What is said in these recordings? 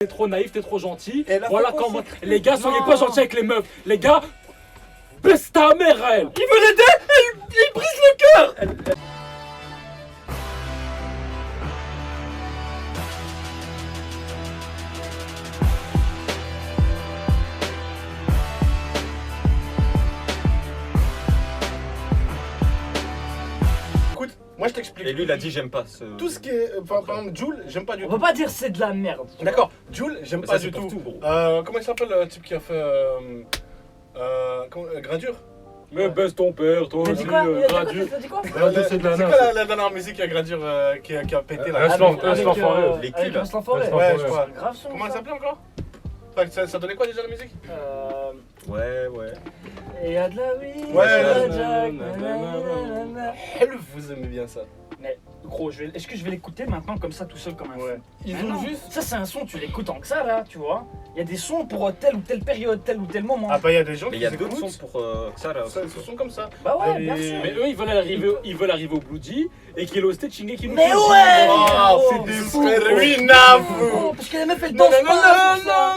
T'es trop naïf, t'es trop gentil. Elle a Voilà fait quoi, comment. Les gars, soyez pas gentils avec les meufs. Les gars, baisse ta mère, elle. Il veut l'aider, il brise le cœur. Écoute, moi je t'explique. Et lui, il a dit j'aime pas ce. Tout ce qui est. Par exemple, Jul, j'aime pas du On tout. peut pas dire c'est de la merde. D'accord, Jul, j'aime Mais pas ça, du c'est tout. pour tout, gros. Comment il s'appelle le type qui a fait. Gradure. Mais baisse ton père, toi T'as aussi, dit quoi? Gradure. T'as dit quoi? Gradure, c'est de la C'est nasse. quoi la dernière musique à Gradure qui a pété là Reste l'enfoiré. Avec Les avec kills. Reste l'enfoiré. Reste Ouais, l'enfoiré. je crois. Grave son. Comment elle ça. s'appelait encore? Enfin, ça donnait quoi déjà la musique? Ouais, ouais. Et y'a de la weed, Ouais, y'a de ouais, Jack, ouais, nanana. Elle, vous aimez bien ça. Mais gros, est-ce que je vais l'écouter maintenant comme ça tout seul comme un fou? Ils Mais ont non. juste. Ça c'est un son, tu l'écoutes en que ça là, tu vois. Il y a des sons pour telle ou telle période, tel ou tel moment. Ah bah il y a des gens Mais qui il y a d'autres écoutent. sons pour ça là. Ce sont comme ça. Bah ouais, Et- bien sûr. Mais eux, ils veulent arriver au Bloody et qu'il hosté Shingeki no Mais Kyojin. ouais. Oh, Oh, c'est des c'est fou. frères ruinables. Oh, parce que la meuf elle Non, danse non, pas. non, sur ça.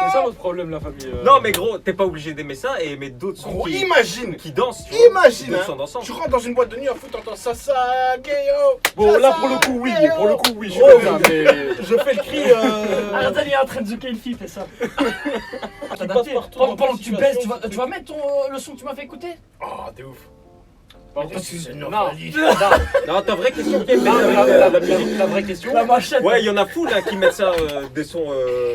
C'est ça votre problème, la famille. Non, mais gros, t'es pas obligé d'aimer ça et aimer d'autres sons Gros, qui, imagine. qui dansent. Tu vois. Imagine, D'autres hein. sons dansants. Tu rentres dans une boîte de nuit à foutre, t'entends Sasageyo. Bon, là, pour le coup, oui. Pour le coup, oui. Je Oh, suis bien, mais. Je fais le cri. Arrête, il est en train de zucker une fille, fais ça. passe partout dans Pendant ta que tu baisses, situation, tu vas mettre le son que tu m'as fait écouter? Oh, t'es ouf. Par contre, Non, Non, ta vraie question qui est Non, mais la musique, la vraie question. La machette. Ouais, il y en a fou là qui mettent ça des sons.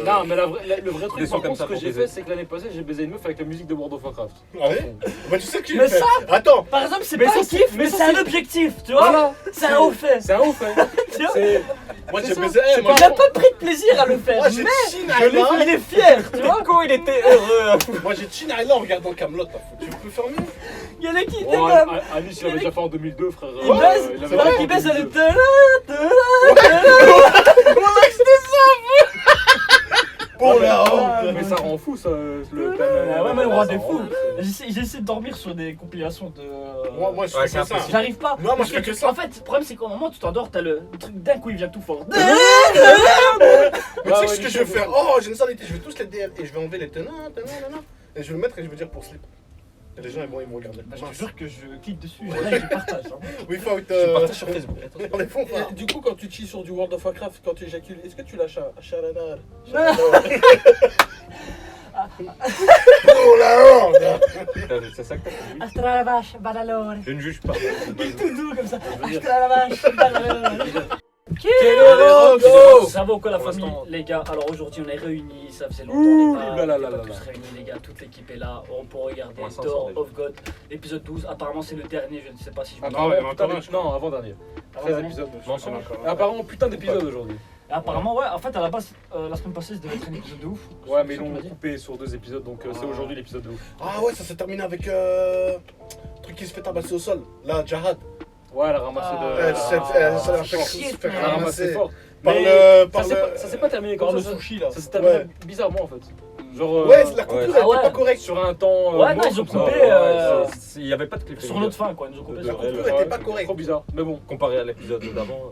Non, mais le vrai Des truc, sons par comme contre, ça ce que pour j'ai baiser. fait, c'est que l'année passée, j'ai baisé une meuf avec la musique de World of Warcraft. Ouais. Bah, tu sais que Mais j'ai fait. ça- Attends. Par exemple, c'est Mais pas ça, un c'est- kiff, mais mais ça, c'est un c'est- objectif, tu vois. Voilà. C'est un haut fait. C'est un ouf, hein. Tu vois. C'est. Moi C'est j'ai ça. baisé. C'est Moi Il a pas pris de plaisir à le faire, moi, j'ai mais chin il est fier, tu vois. Nico, il était heureux. Moi j'ai chin Ayla en regardant Camelot. Tu peux faire mieux? Il y en a qui Oh, t'aiment. Alice, il l'avait déjà fait en 2002, frère. Il baise, il avait c'est vrai fait qu'il en baise, elle 2002. Oh la honte. Mais ça rend fou, ça. Le Ouais, mais le roi ça des rend fous. fou. J'essaie de dormir sur des compilations de. Moi je Ouais, fais c'est que ça. impossible. J'arrive pas. Non, moi, je Parce fais que ça. En fait, le problème c'est qu'au moment où tu t'endors, t'as le truc d'un coup il vient tout fort. Mais tu sais Ouais, ce que je vais faire? Oh, j'ai une saleté, je vais tous les DL et je vais enlever les tenants, et je vais le mettre et je vais dire pour slip. Et les gens ils vont me regarder. Je te jure que je clique dessus, là je partage. Oui, faut Je partage sur Facebook. On les font pas. Et du coup, quand tu chilles sur du World of Warcraft, quand tu éjacules, est-ce que tu lâches un charanar? Oh la honte. C'est ça que t'as fait. Astra la vache, balalore. Je ne juge pas. Tout doux comme ça. Astra la vache, balalore. Ça va quoi la Pour famille, l'instant. les gars? Alors aujourd'hui on est réunis, ça faisait Ouh, longtemps on là, là, n'est là, pas là, tous là. réunis les gars, toute l'équipe est là, on peut regarder Pour l'instant, Door ça va. of God, l'épisode 12, apparemment c'est le dernier, je ne sais pas si je me Non, trompe. il y en a encore un, je non, avant-dernier. 13 Avant-dernier. épisodes. Mensonge. Apparemment, putain d'épisodes aujourd'hui. Et apparemment ouais, en fait à la base, la semaine passée ça devait être un épisode de ouf. Ouais, mais ils C'est ce qu'on l'ont m'a dit. coupé sur 2 épisodes, donc c'est aujourd'hui l'épisode de ouf. Ah ouais, ça s'est terminé avec truc qui se fait tabasser au sol. Là, Jahad. Ouais, elle a ramassé Ah. de. Elle s'est shit, fait Elle a ramassé ramasser. fort. Par Mais le. Par ça le. s'est pas terminé Par comme le ça. sushi là. Ça s'est terminé Ouais. bizarrement en fait. Genre. Ouais, la coupure ouais. elle Ah était ouais. pas correcte. Sur un temps. Ouais, non, mort, ils ont comme coupé, ça. Il n'y avait pas de clip. Sur notre fin quoi, ils nous ont coupé La sur coupure Ouais, était pas correcte. Trop bizarre, mais bon. Comparé à l'épisode d'avant.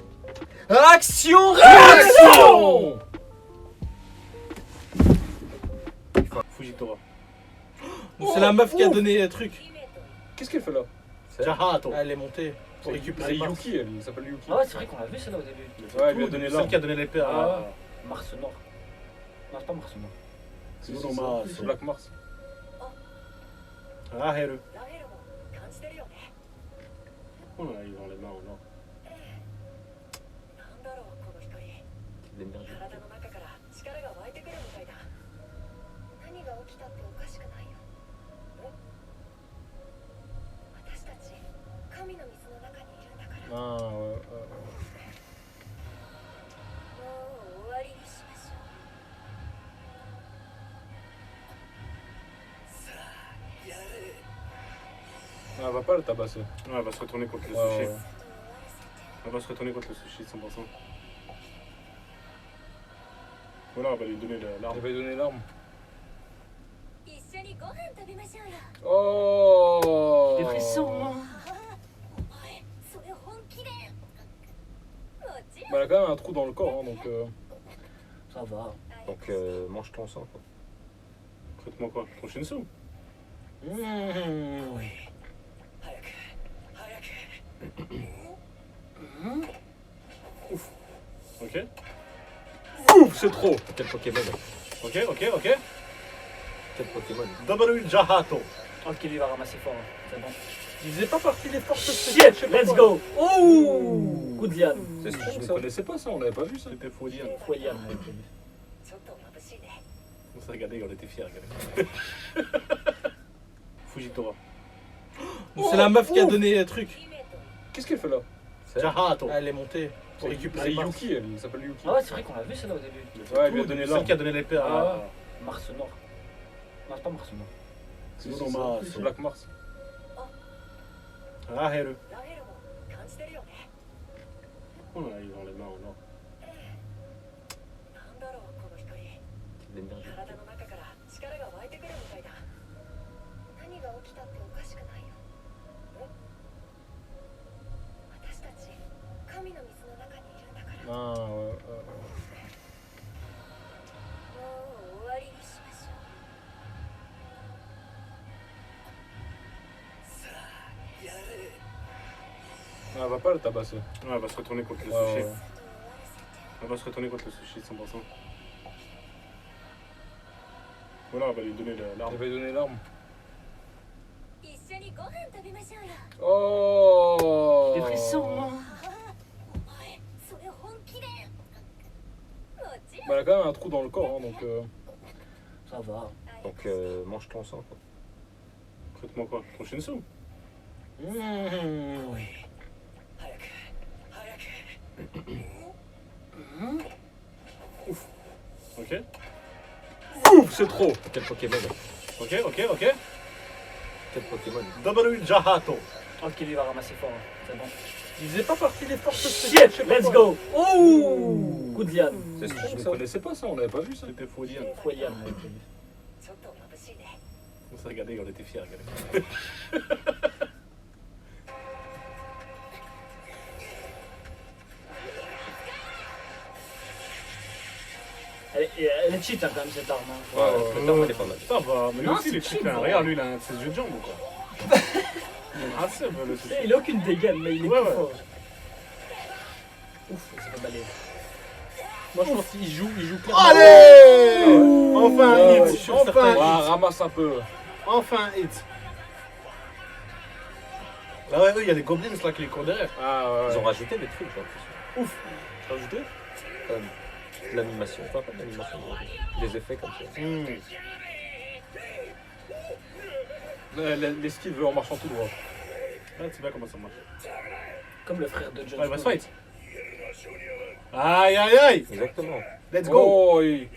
Action Action! Fujitora. C'est la meuf qui a donné le truc. Qu'est-ce qu'elle fait là? Jahad. Elle est montée pour C'est récupérer Mars. Yuki, elle s'appelle Yuki. Ah ouais c'est vrai qu'on l'a vu celle-là au début. Ouais, elle lui a donné Celle l'arme. qui a donné l'épée Ah à. ouais. Mars Nord. Non c'est pas Mars Nord. C'est Bruno ça, Mars. c'est Black Mars. Ah, Heru. ラヘルも感じてるよね。 Oh là, ils ont les mains, non. なんだろうこの光。体の中から力が湧いてくるみたいだ。何が起きたっておかしくないよ。私たち神の水の中にいるんだから。 Ah, ouais, もう終わりにしましょう。 Ah, elle va pas le tabasser. Ouais, elle va se retourner contre le Ouais, sushi. ouais. Elle va se retourner contre le sushi 100%. Voilà, elle va lui donner l'arme. Elle va lui donner l'arme. 一緒にご飯食べましょうよ。 Oh! Des frissons. お前それ本気で。もちろん。 Bah, elle a quand même un trou dans le corps, hein, donc. Ça va. Donc mange ton sang quoi. Prête-moi quoi? Ton Shinsu? Oui. Ok. Ouf, c'est trop. Quel Pokémon? Ok. Quel Pokémon? W Jahato. Ok, lui va ramasser fort. C'est bon. Il faisait pas partie des forces spéciales. Shit, let's go. Oh, coup de liane. C'est Je strong ne ça. connaissais pas ça, on n'avait pas vu ça. C'était faux dire. Faut liane avec lui. ちょっと眩しいね On s'est regardé, on était fiers. Regardez. Fujitora. C'est la meuf qui a donné le truc. Qu'est-ce qu'elle fait là? Jahato. Elle est montée pour C'est récupérer Mars. Yuki, elle s'appelle Yuki. Ah ouais, c'est vrai qu'on l'a vu celle-là au début. Ouais, elle lui a donné Celle l'arme. qui a donné l'épée à. Mars Nord. Non, c'est pas Mars Nord. C'est Non, non, c'est Black Mars. Ah, Heru. ラヘルも感じてるよね Oh là, ils ont les mains en or. なんだろうこの光 L'énergie. 体の中から力が湧いてくるみたいだ何が起きたっておかしくないよ私たち神の水の中にいるんだから Ah, ouais, もう終わりにしましょうさあやれ Ah, elle va pas le tabasser. Ouais, elle va se retourner contre le Ouais, sushi. ouais. ちょっと終わらせて Elle va se retourner contre le sushi 100%. Voilà, on va lui donner l'arme. Elle va lui donner l'arme. 一緒にご飯食べましょうよ Oh Des frissons, hein. お前それ本気でもちろん Bah, elle a quand même un trou dans le corps, hein, donc... Ça va. Donc mange ton sang quoi. Prête-moi quoi? Ton Shinsu? Oui. Ok. Ouf, c'est trop. Quel Pokémon? Ok. Quel Pokémon? W Jahato. Ok, lui va ramasser fort. C'est bon. Il faisait pas partie des forces spéciales. Shit, let's go. Oh, coup de liane. C'est Je strong ne ça. connaissais pas ça, on n'avait pas vu ça. C'était faux dire. Faut liane avec lui. ちょっと眩しいね On s'est regardé, on était fiers. Regardez. Elle est cheat hein, quand même cette arme. Hein. Ouais, cette arme elle est pas mal. Ça va, mais lui Non, aussi, c'est les trucs cheap, là. hein. Regarde, lui, il a un de ses yeux de jambe ou quoi? Il est assez le sushi. Il a aucune dégaine, mais il est Ouais, plus ouais. fort. Ouf, il s'est fait balayer. Moi je pense qu'il joue clairement. Allez! Enfin un Ouais, hit! je suis sûr, Enfin certain. un Ouais, hit! ramasse un peu. Enfin un hit! Ah ouais, eux, il y a des goblins là qui les courent derrière. Ah, ouais. Ils ont rajouté des trucs j'ai l'impression. Ouf. Tu as rajouté De l'animation. Enfin pas de l'animation, mais des effets comme ça. L'esquive en marchant tout droit. Ah, tu vois comment ça marche. Comme le frère de John Ah, il va se Snow. fight! Aïe aïe aïe! Exactement. Let's go! Oh, oui.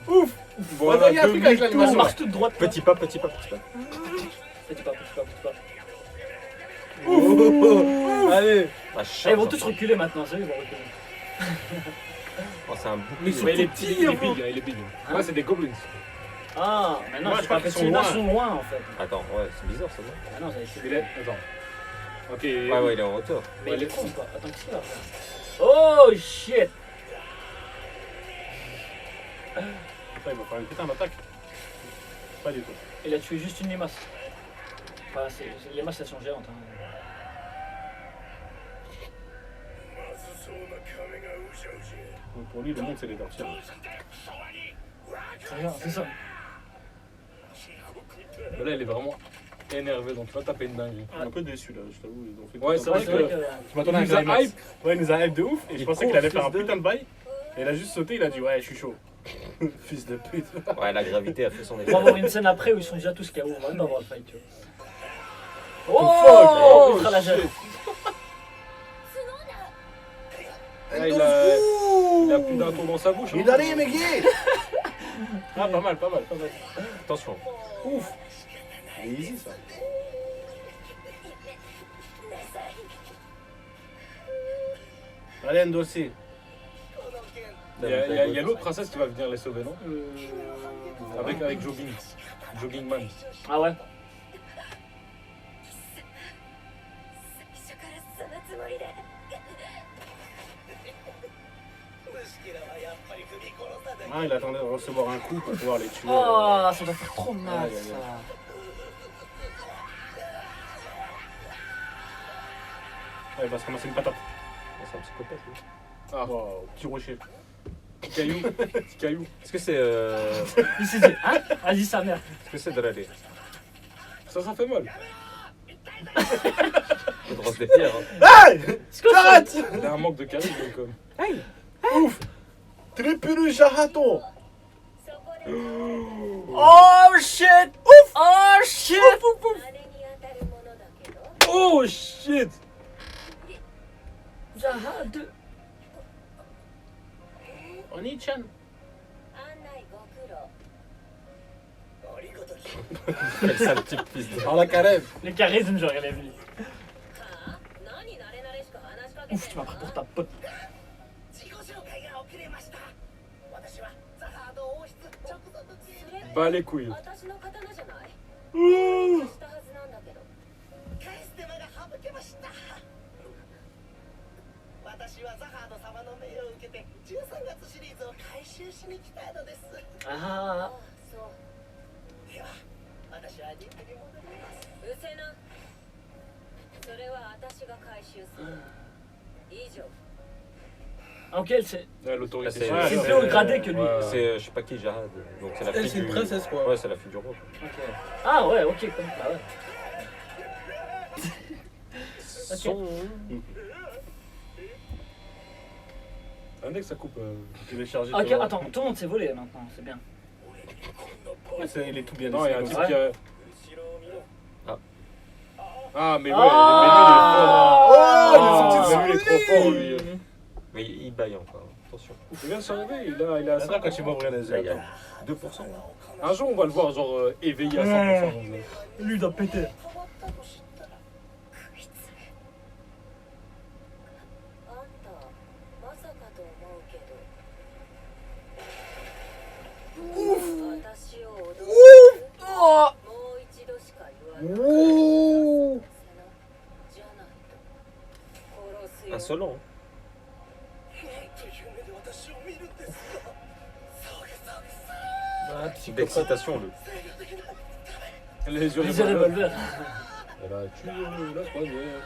Ouf! Voilà, il y a un truc avec On l'animation. marche toute droite. Petit pas, petit pas, petit pas. Petit pas, petit pas, petit pas. Allez! La Ah, charge, ils vont hein. tous reculer maintenant, ça y est, ils vont reculer. Oh, c'est un Mais bouclier. il est petit, il est big, hein, il est big. Ouais, c'est des goblins. Ah, maintenant, Ouais, je je crois pas qu'ils fait sont ceux-là loin. sont loin en fait. Attends, ouais, c'est bizarre ça, non? Ah non, ça a été. Il est... Attends. Ok. Ouais, ouais, il est en hauteur. Mais il est con ou pas? Attends, qu'est-ce qu'il va faire? Oh shit! Putain, il va faire une putain d'attaque. Pas du tout. Il a tué juste une limace. Enfin, les limaces elles sont géantes. Hein. Donc pour lui, le monde, c'est les tortues. C'est ça. Mais là, il est vraiment énervé, donc il va taper une dinguerie. Je suis un peu déçu là, je t'avoue. Ils ont fait Ouais, tout c'est un vrai truc. que- Je m'attendais à un Il nous a climax. hype. Ouais, il nous a hype de ouf et je Il pensais court, qu'il allait faire un fils de- putain de bail. Et il a juste sauté, il a dit ouais, je suis chaud. Fils de pute. Ouais, la gravité a fait son On effet. va avoir une scène après où ils sont déjà tous KO. On va même pas voir le fight, tu vois. fuck? Oh, ultra la gel. Là, il a plus d'un tour dans sa bouche. hein. Il a rien, mais gay. Ah, pas mal, pas mal, pas mal. Attention. Ouf. C'est easy ça. Allez, Ndossi. Il y a l'autre princesse qui va venir les sauver, non avec Jogging. Jogging Man. Ah ouais? 最初からそのつもりで Ah, il attendait de recevoir un coup pour pouvoir les tuer. Oh, ça doit faire trop mal Aïe, aïe, ça. Ouais, il va se ramasser une patate. C'est un psychopathe, lui. Ah, Wow, petit rocher. petit caillou. Petit caillou. Est-ce que c'est Il s'est dit, hein? Vas-y, sa mère. est-ce que c'est Drallé? Ça fait mal. Le brosse des pierres. Hein. Hey! J'arrête! Il a un manque de charisme, comme. Ouf! Triple Jahato! そこで Oh shit! Ouf! Oh shit! あれに当たるものだけど Oh shit! Jahad. Oni-chan! 案内ご苦労 Quel sale type fils de. Dans la carève! Le charisme, genre, il est venu. はあ何慣れ慣れしく話しかけて Ouf, tu m'as pris pour ta pote. 自己紹介が遅れました私はザハード王室直属警備 Bas les couilles. 私の刀じゃないしたはずなんだけど返す手間が省けました私はザハード様の命を受けて13月シリーズを回収しに来たのです Ah. そうでは私は任務に戻りますうせなそれは私が回収する以上 Ah, ok, c'est Ouais, l'autorité. C'est- Ouais, c'est ouais, plus haut ouais, gradé que lui. ouais. C'est je sais pas qui, Jahad. Donc c'est la Elle, fille c'est une du. princesse, quoi. Ouais, c'est la fille du roi. Ok. Ah ouais, ok, comme bah ouais. Son. Un mec, ça coupe. Télécharger. Ok, comment? attends, tout le monde s'est volé maintenant, c'est bien. Ouais, il est tout bien Non, il y a un dessiné, type comme ça. qui a. Ah. Ah, mais ouais, Ah. mais lui, il est fort. Oh, mais lui, il est trop fort, lui. Mais il baille encore. Attention. Il vient de s'arriver, il a Attends, 5 quand tu vas ouvrir les Là, il y yeux. a 2%. Un jour, on va le voir, genre, éveillé à 100%. Lui, il doit péter. 変わったと知ったら食いつくあんたまさかと思うけど私を脅す Oh! もう一度しか言わない Ouh! じゃないと殺すよ Insolent. なんという目で私を見るんですか Ah, D'excitation, le. Les yeux les revolvers. Elle a tué la première.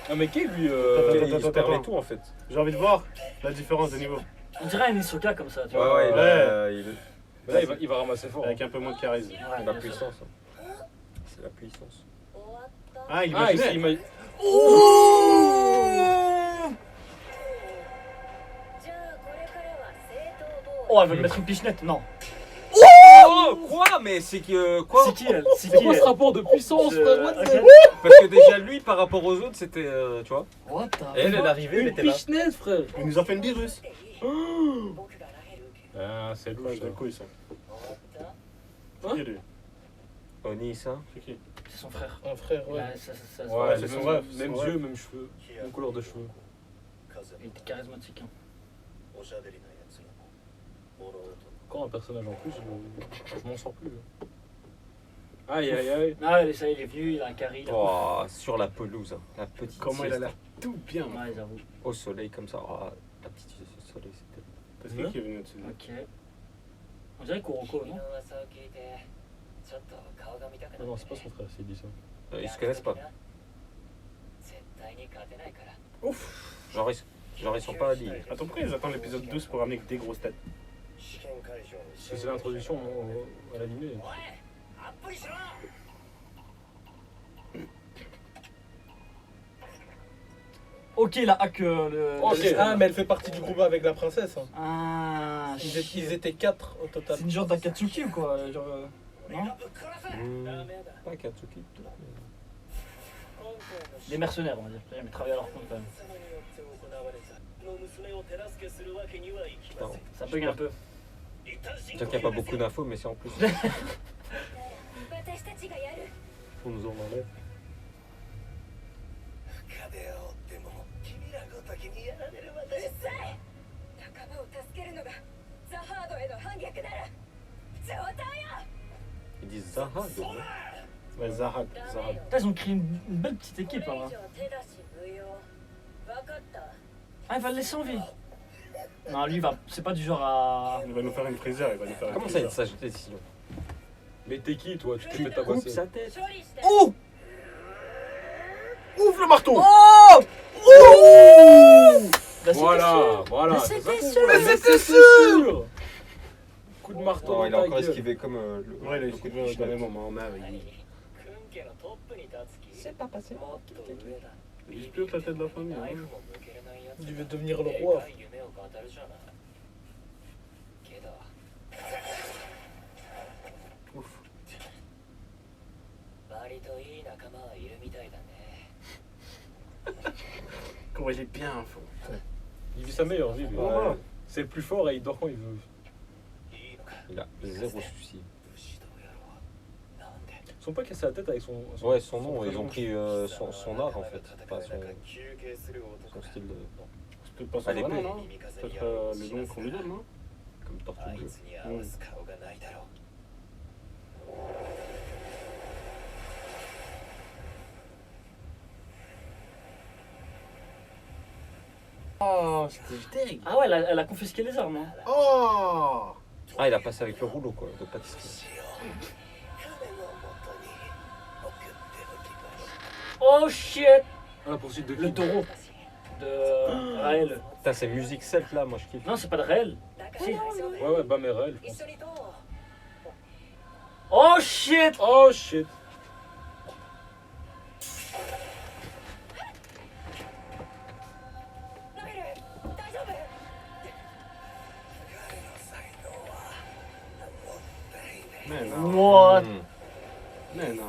Ah, mais qui est lui Il se permet tout en fait. J'ai envie de voir la différence de niveau. On dirait un Isoka comme ça, tu Ouais, vois. ouais, Mais là, il va ramasser fort. Avec un peu moins de charisme. Ouais, la bien sûr. puissance. hein. C'est la puissance. 終わった Ah, il Ah, imaginait. il m'a. Oh! じゃあこれからは正当防衛 Oh, elle veut me mettre une pichenette, non. Oh quoi? Mais c'est que. Quoi? C'est qui elle? C'est C'est qui quoi ce elle? rapport de puissance, frère? What the- Ok. Parce que déjà lui par rapport aux autres c'était. Tu vois? What the Elle est arrivée, elle Une était là. pichenette, frère! Il nous a fait une virus. 僕がラヘル受け Ah, c'est Ouais, louche. je couilles ça. 終わった C'est qui lui? Oni ça. C'est qui? C'est son frère. Un frère, ouais. Ouais, ça se Ouais, voit. c'est même, son rêve, c'est même son yeux, rêve. même cheveux, même couleur de cheveux. Il était charismatique. Hein. Quand un personnage en plus, je m'en sors plus. Aïe, aïe, aïe. Ah, ça y est, il est venu, il a un carré. il a- Oh, sur la pelouse, hein. La petite. Comment il a sieste. l'air tout bien. Ouais, j'avoue. Au soleil comme ça. Oh, la petite sieste au soleil c'était. C'est qui est venu au-dessus? Ok. On dirait Kuroko, 君 non? の噂を聞いてちょっと顔が見たくなってね Non, c'est pas son frère, c'est dit ça. Ils se connaissent pas. 絶対に勝てないから Genre ils sont pas alliés. Attends, pourquoi ils attendent l'épisode 12 pour ramener que des grosses têtes? Parce que c'est l'introduction à l'animé. アップにしろ Ok, il a hack le. Ok. Ah, mais elle fait partie du groupe avec la princesse. Hein. Ah, Ils étaient 4 au total. C'est une genre d'Akatsuki ou quoi? Genre. Non? Pas Katsuki. Des mercenaires, on va dire. Mais travailler à leur compte quand même. の娘を手助けするわけにはいきません Ça bug un peu. C'est-à-dire qu'il n'y a pas beaucoup d'infos, mais c'est en plus. 私たちがやる On nous en enlève. 壁を追っても君らごときにやられるまでうるさい仲間を助けるのがザハードへの反逆なら上等よ Ils disent Zaha, donc. Ouais, Zahad. Zahad. Putain, ils ont créé une belle petite équipe, hein. これ以上手出し無用分かった Ah, il va le laisser en vie. Non, lui, c'est pas du genre à. Il va nous faire une Freezer, il va nous faire une Comment ça, Freezer. une sage décision? Mais t'es qui toi? Tu t'es fait Coupe tabasser. sa tête. Oh Ouvre le marteau. Oh Bah, Voilà, voilà. Mais c'est ça c'était qu'on sûr. voulait. Mais c'était sûr. Coup de marteau Non, il a dans ta encore gueule. esquivé comme le. Ouais, il a le coup de esquivé au pichenette. dernier moment, mais avec. C'est pas passé. Dispute la tête de la famille. Hein. Il veut devenir le roi. Ouf. Comment il est bien, fou. Il vit sa meilleure vie. lui. Ouais. C'est le plus fort et il dort quand il veut. Il a zéro souci. Ils sont pas cassés la tête avec son. Ouais, son nom, ils prénom. ont pris son art en fait, pas son style de. C'est peut-être pas son Allez, vrai nom, paix. non? Peut-être le nom qu'on lui donne, non? Comme Tortue Bleue. Oh, c'était dingue. Ah ouais, elle a confisqué les armes. Hein. Oh. Ah, il a passé avec le rouleau quoi, de pâtisserie. Oh shit. Ah, la poursuite de qui? Le taureau de Raël. Putain, ces musiques celte là, moi je kiffe. Non, c'est pas de Raël. Si. Ouais, ouais, Bamera, je pense. Oh shit. Oh shit. Mais non. What? Hmm. Mais non.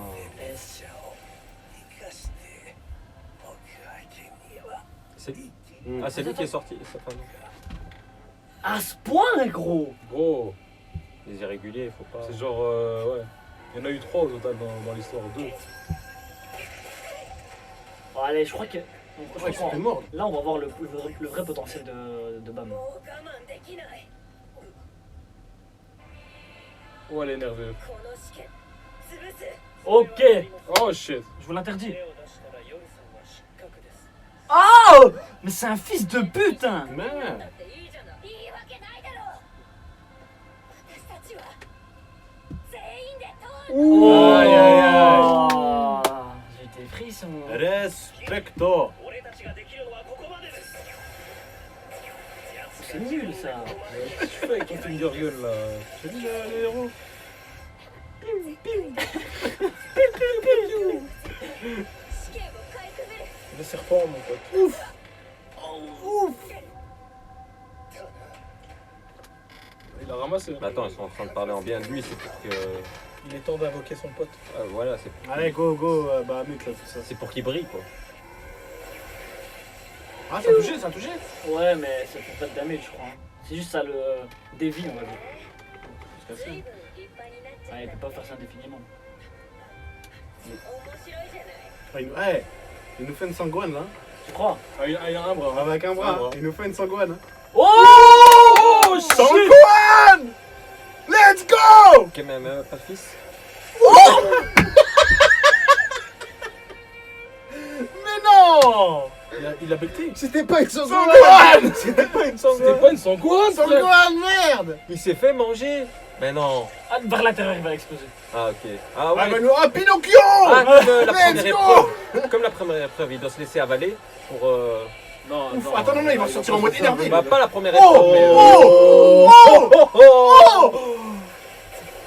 C'est lui. Mm. Ah, c'est lui qui est sorti. Enfin, non. À ce point, gros. Gros, Les irréguliers, il faut pas. c'est genre. Ouais. Il y en a eu 3 au total dans l'histoire. 2. Bon, allez, je crois que. je Ouais, crois c'était mort. là, on va voir le vrai potentiel de Bam. Oh, elle est nerveuse. Ok, Oh shit. je vous l'interdis. Oh, mais c'est un fils de pute, hein. Mais. Oh, Aïe, aïe, aïe. J'ai des frissons. Respecto. C'est nul ça. Qu'est-ce que tu fais avec ton finger gun là? J'ai dit les héros. Le serpent, mon pote. Il a ramassé. Mais attends, ils sont en train de parler en bien de lui, c'est pour que. Il est temps d'invoquer son pote. Voilà, c'est pour, Allez, go, go, Bahamut, là, tout ça. c'est pour qu'il brille quoi. Ah, ça a touché, ça a touché. Ouais, mais ça fait pas de damage, je crois. Hein. C'est juste ça le dévie, on va dire. Ah, il peut pas faire ça indéfiniment. Il nous fait une sanguine, là. Tu crois? Ah, il a un bras. Avec un bras. Un bras. Il nous fait une sanguine. Oh, Oh shit! Sanguine! Let's go! Ok, même pas de fils. Mais non! Il a becté. C'était pas une sanguine! C'était pas une sanguine, frère. Sanguine, merde! Il s'est fait manger. Mais non. ah, vers l'intérieur, il va exploser. Ah, ok. Ah, Ah, ouais. bah nous, ah, Pinocchio! Ah, comme la Let's première go! épreuve. Comme la première épreuve, il doit se laisser avaler pour. Non, Ouf, non. attends, non, il va sortir en mode énervé. Bah, pas la première Oh! épreuve, mais. Oh! Oh!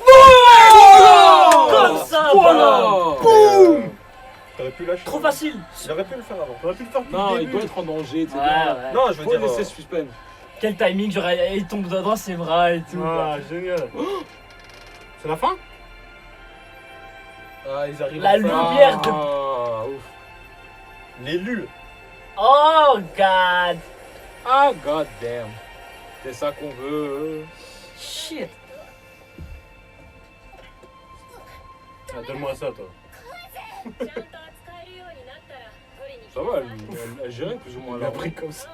Oh! Comme ça, Voilà. bam. Boum! T'aurais pu lâcher. Trop facile. Il aurait pu le faire avant. On aurait pu le faire depuis Non, le il début. doit être en danger, tu sais. Ouais, ouais. Non, je veux Faut dire. laisser ce suspense. Quel timing, genre, il tombe dans ses bras et tout. Ah, génial. C'est la fin? Ah, ils arrivent. La enfin. lumière de. Ah, ouf. L'élu. Oh, God. Ah, god damn. C'est ça qu'on veut. Shit. Ah, donne-moi ça, toi. Ça va, elle gérait plus ou moins Il a là. pris comme ça.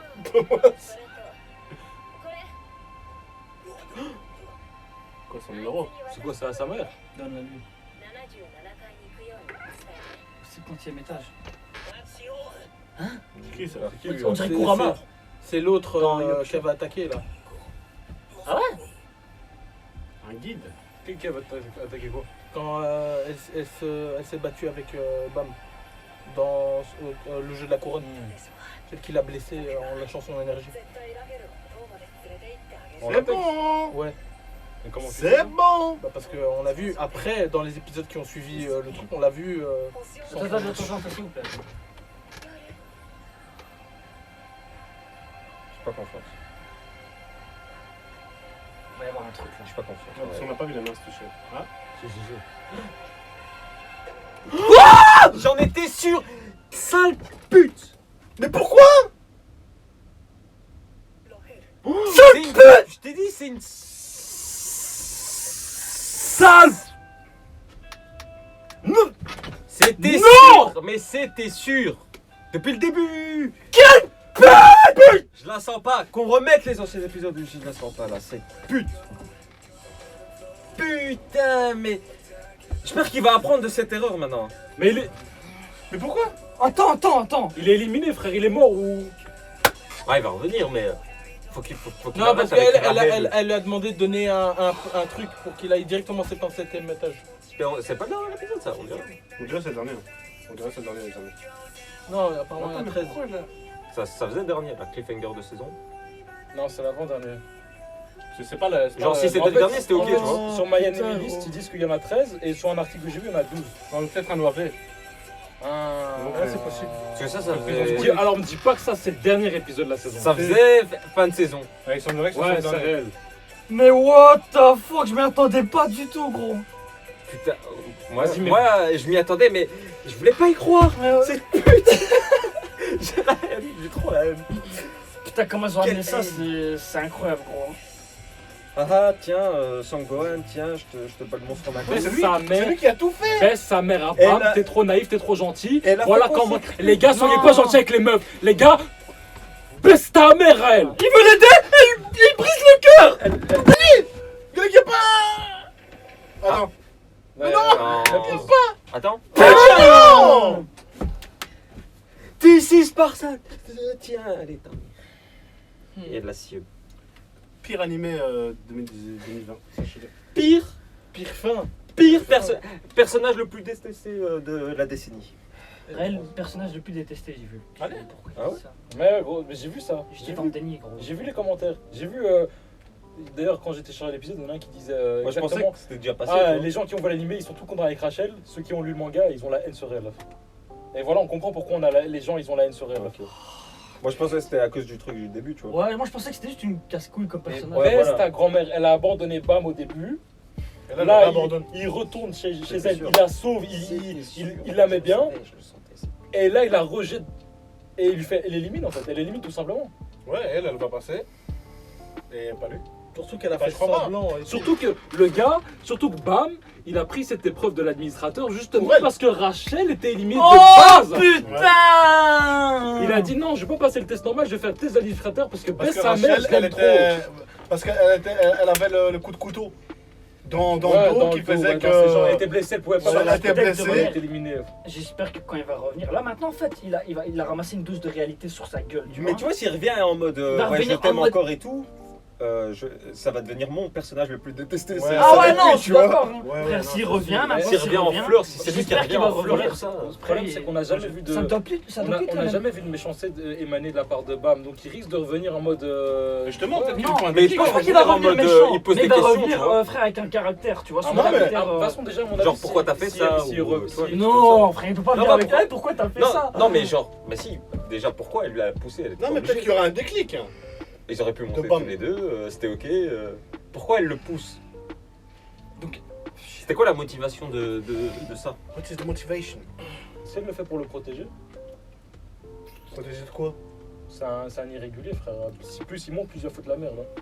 Quoi, son numéro? C'est quoi, ça à sa mère? Donne-la lui. Au 50e étage. C'est qui ça? C'est qui, lui, On hein? dirait Kurama. C'est l'autre Dans Yorkshire. qui avait attaqué là. Un guide. Qui va attaquer quoi? Quand elle s'est battue avec Bam dans le jeu de la couronne. Celle qui l'a blessé en lâchant son énergie. 絶対ラフェルを塔まで連れて行ってあげる On C'est l'attaque. bon. Ouais, Mais comment tu C'est fais ça? bon. bah parce qu'on l'a vu après, dans les épisodes qui ont suivi le truc, on l'a vu. 星を sans- Attends, attends, s'il vous plaît. J'ai pas confiance. Il va y avoir un truc là. J'ai pas confiance. Non, parce qu'on n'a pas vu les mains se toucher. Ah. J'en étais sûr. Sale pute. Mais pourquoi? Sale pute. Je t'ai dit, c'est une sale. Non. C'était sûr, mais c'était sûr. Depuis le début. Quelle pute. Je la sens pas. Qu'on remette les anciens épisodes, je la sens pas là. Cette pute. Putain, mais j'espère qu'il va apprendre de cette erreur maintenant. Mais Mais pourquoi? Attends. il est éliminé, frère, il est mort ou. Ah, il va revenir, mais faut qu'il Non, arrête parce avec qu'elle Rahel. elle lui a demandé de donner un truc pour qu'il aille directement au 77e étage. C'est pas le dernier épisode, ça, on dirait. On dirait que c'est le dernier. On dirait que c'est le dernier, les amis. Non, apparemment il y en a 13. Ça faisait le dernier, la cliffhanger de saison. Non, c'est l'avant-dernier. C'est pas la. Genre, si c'était le dernier, c'était ok, tu vois. Oh, Sur My putain, Enemy List, gros. ils disent qu'il y en a 13 et sur un article que j'ai vu, il y en a 12. Non, peut-être un OAV. Ah, Ouais, c'est possible. Parce que ça Alors, me dis pas que ça, c'est le dernier épisode de la saison. Ça faisait fin de saison. Ouais, il semblerait que ce soit Ouais, le c'est dernier. réel. Mais what the fuck, je m'y attendais pas du tout, gros. Putain, Vas-y, mais- moi, je m'y attendais, mais je voulais pas y croire. Cette pute. J'ai la haine, j'ai trop la haine. Putain, comment ils ont amené Quelle ça, haine. c'est incroyable, gros. Ah, tiens, Sangohan, tiens, je te bats le monstre ma Baisse C'est lui, sa c'est mère. lui qui a tout fait. Baisse sa mère à Elle Pam, a- t'es trop naïf, t'es trop gentil. Elle a Voilà fait quoi, comment. cette Les gars, soyez Non. pas gentils avec les meufs. Les gars, baisse ta mère à elle. Il veut l'aider, il brise le cœur. Quelque part. Attends. Mais Non. Attends. Non. This is Spartan. Tiens, allez, t'en Il y a de la cieux. Pire animé 2020. Sachez-le. Pire Pire fin. Personnage le plus détesté de la décennie. Réel personnage le plus détesté, j'ai vu. Allez. Pourquoi Ah ouais ça Mais gros, mais j'ai vu ça. J'étais dans le déni, gros. J'ai vu les commentaires. J'ai vu. D'ailleurs, quand j'étais chargé l'épisode, il y en a un qui disait. Moi, je pensais exactement. que c'était déjà passé. Ah, tu vois. les gens qui ont vu l'animé, ils sont tout contents avec Rachel. Ceux qui ont lu le manga, ils ont la haine sur elle. Et voilà, on comprend pourquoi les gens, ils ont la haine sur elle. Ok. Moi, je pensais que c'était à cause du truc du début, tu vois. Ouais, moi je pensais que c'était juste une casse-couille comme Mais personnage. Ouais, Bess, voilà. ta grand-mère, elle a abandonné Bam au début. Et là, Là, il abandonne. il retourne chez C'était elle, sûr. il la sauve, il la met bien. Je le sentais. Et là, il la rejette. Et il lui fait. Elle l'élimine en fait, elle l'élimine tout simplement. Ouais, elle va passer. Et pas lui. Surtout qu'elle a Bah, fait je crois pas. semblant. et tout. Surtout que le gars, surtout que Bam, il a pris cette épreuve de l'administrateur justement Ouais. parce que Rachel était éliminée Oh de base. putain. Il a dit non, je vais pas passer le test normal, je vais faire le test d'administrateur parce que Parce Bess, que sa mère, Rachel, je elle l'aime trop. était. Parce qu'elle avait le coup de couteau dans Ouais, le dos qui dos, faisait ouais, dans ses jambes, elle que. était blessée, elle pouvait pas Elle faire la était tête, blessée. elle était éliminée. J'espère que quand il va revenir, là maintenant en fait, il a ramassé une dose de réalité sur sa gueule. Mais tu vois, s'il revient en mode Il va ouais, je revenir en t'aime mode- encore et tout, ça va devenir mon personnage le plus détesté. Ouais. c'est- Ah ça ouais, va non, être lui, je suis d'accord. hein. Ouais, ouais, Frère, non, s'il c'est revient, sûr. maintenant, S'il revient en fleurs, si c'est lui qui j'espère revient qu'il va en fleurs, revenir. ça. Le problème, c'est qu'on n'a jamais vu de. Ça ne doit plus, ça On doit a- plus être on la n'a même. jamais vu de méchanceté émaner de la part de Bam, donc il risque de revenir en mode. Justement, ouais. peut-être qu'il Non, faut un mais déclic. je pense Je crois qu'il va en revenir mode, méchant, il pose mais des il va questions, revenir tu vois. frère avec un caractère, tu vois. Ah, Son non, mais caractère. de toute façon, déjà, à mon avis. Genre, pourquoi t'as fait ça, ou- Non, frère, il peut pas Non, venir bah, avec pourquoi- elle. Pourquoi t'as fait Non, ça non, mais genre, bah si, déjà pourquoi elle l'a poussé, elle était Non, pas mais peut-être obligée. qu'il y aura un déclic. Hein. Ils auraient pu monter Bam. tous les deux, c'était ok. Pourquoi elle le pousse? Donc- C'était quoi la motivation de ça? What is the motivation? Si elle le fait pour le protéger, Protéger de quoi? c'est un irrégulier, frère. Plus il monte, plus il va foutre la merde. Hein.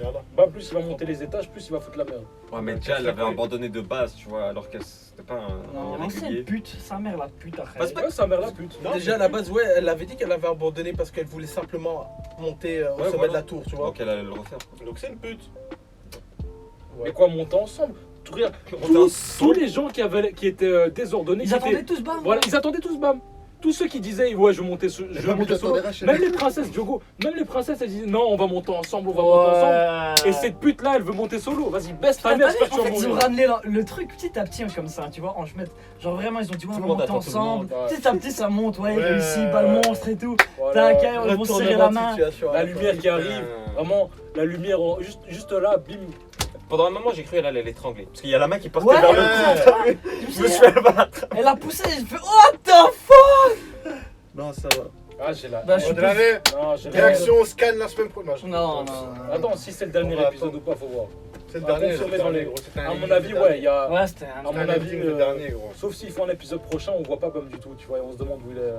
Voilà. Bam, plus il va monter les étages, plus il va foutre la merde. Ouais, mais déjà, elle l'avait abandonné de base, tu vois, alors qu'elle c'était pas Non, un c'est une irrégulier. pute, sa mère la pute, Bah, arrête. c'est pas- Ouais, sa mère la pute. Non, Déjà à la base, ouais, elle avait dit qu'elle avait abandonné parce qu'elle voulait simplement monter au Ouais, sommet voilà. de la tour, tu vois. Donc elle allait le refaire. Donc c'est une pute. Mais quoi, monter ensemble Tout, regarde, Monter tous ensemble. les gens qui étaient désordonnés, Ils qui attendaient étaient- tous Bam. Voilà, ils attendaient tous Bam. tous ceux qui disaient ouais je vais monter, je vais monter solo, Rachel. même les princesses Diogo, même les princesses elles disaient non on va monter ensemble, on va monter ensemble. Et cette pute là elle veut monter solo, vas-y baisse ta mère, j'espère que tu En vas fait, ils ont mourir. ramené le truc petit à petit hein, comme ça, tu vois, en chemin. Genre vraiment, ils ont dit ouais, on Tout va le monde monter attend tout le ensemble. monde, ouais. Petit à petit, ça monte, ouais, il Ouais. réussit, pas le monstre et tout. Voilà. Tac, ils vont se serrer la main. La lumière qui arrive, vraiment la lumière juste là, bim. Pendant un moment, j'ai cru qu'elle allait l'étrangler. Parce qu'il y a la main qui portait Ouais, vers ouais. le cou. Je me suis fait abattre. Elle a poussé, j'ai fait what the fuck. Non, ça va. Ah j'ai la. Bah, je suis De l'année, Non, j'ai la. réaction, scan la semaine prochaine. Non, non. Attends, si c'est le dernier On va épisode ou pas, faut voir. C'est le Ah, dernier, confirmé c'est le dans dernier, les- gros. C'était un À mon ending avis, du ouais, dernier. il y a. Ouais, c'était un. À mon C'était un avis, ending du dernier, gros. Sauf s'ils font un épisode prochain, on voit pas Bum du tout, tu vois, et on se demande où il est.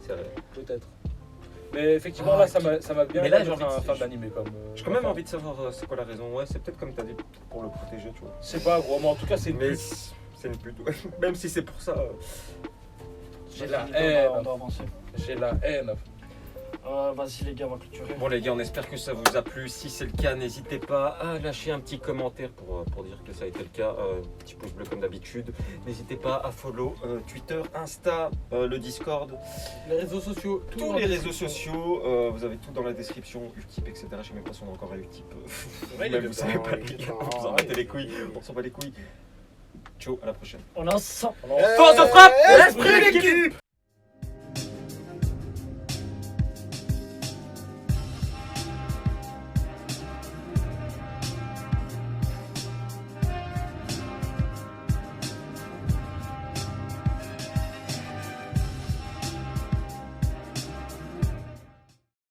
C'est vrai. Peut-être. Mais effectivement, là, ça m'a bien Mais là, aidé j'ai d'être envie un de- fan d'animé comme. J'ai quand même envie de savoir c'est quoi la raison. Ouais, c'est peut-être comme t'as dit, pour le protéger, tu vois. Je sais pas, gros, mais en tout cas, c'est une Mais pute. c'est une pute. Ouais. Même si c'est pour ça. J'ai la On haine. doit avancer. J'ai la haine. Vas-y, les gars, on va clôturer. Bon les gars, on espère que ça vous a plu. Si c'est le cas, n'hésitez pas à lâcher un petit commentaire pour dire que ça a été le cas. Petit pouce bleu comme d'habitude. N'hésitez pas à follow Twitter, Insta, le Discord, Les réseaux sociaux, tout tous dans les la réseaux description. sociaux. Vous avez tout dans la description, Utip, etc. Je sais même pas si on est encore à Utip. Ouais, il est Même vous dedans, savez pas il est les gars. dedans. Vous en battez les couilles. On s'en bat les couilles. Ciao, à la prochaine. On est ensemble. On en- Force de frappe. Esprit d'équipe.